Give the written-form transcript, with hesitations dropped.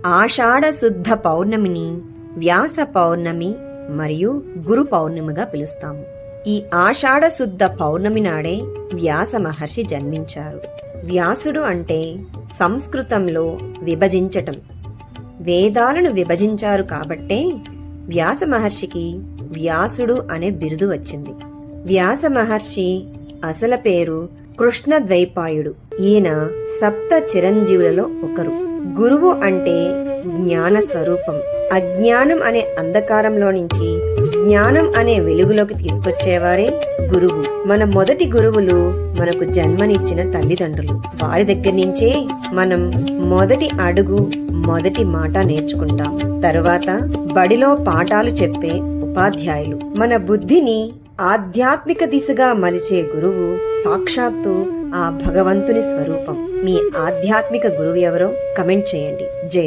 ఆషాఢ శుద్ధ పౌర్ణమిని వ్యాస పౌర్ణమి మరియు గురు పౌర్ణమిగా పిలుస్తాము. ఈ ఆషాఢ శుద్ధ పౌర్ణమి నాడే వ్యాస మహర్షి జన్మించారు. వ్యాసుడు అంటే సంస్కృతంలో విభజించటం. వేదాలను విభజించారు కాబట్టే వ్యాస మహర్షికి వ్యాసుడు అనే బిరుదు వచ్చింది. వ్యాస మహర్షి అసలు పేరు కృష్ణద్వైపాయుడు. ఈయన సప్త చిరంజీవులలో ఒకరు. గురువు అంటే జ్ఞాన స్వరూపం. అజ్ఞానం అనే అంధకారంలో నుంచి జ్ఞానం అనే వెలుగులోకి తీసుకొచ్చేవారే గురువు. మన మొదటి గురువులు మనకు జన్మనిచ్చిన తల్లిదండ్రులు. వారి దగ్గర నుంచే మనం మొదటి అడుగు, మొదటి మాట నేర్చుకుంటాం. తరువాత బడిలో పాఠాలు చెప్పే ఉపాధ్యాయులు. మన బుద్ధిని ఆధ్యాత్మిక దిశగా మలిచే గురువు సాక్షాత్తు ఆ భగవంతుని స్వరూపం. మీ ఆధ్యాత్మిక గురువు ఎవరో కమెంట్ చేయండి. జై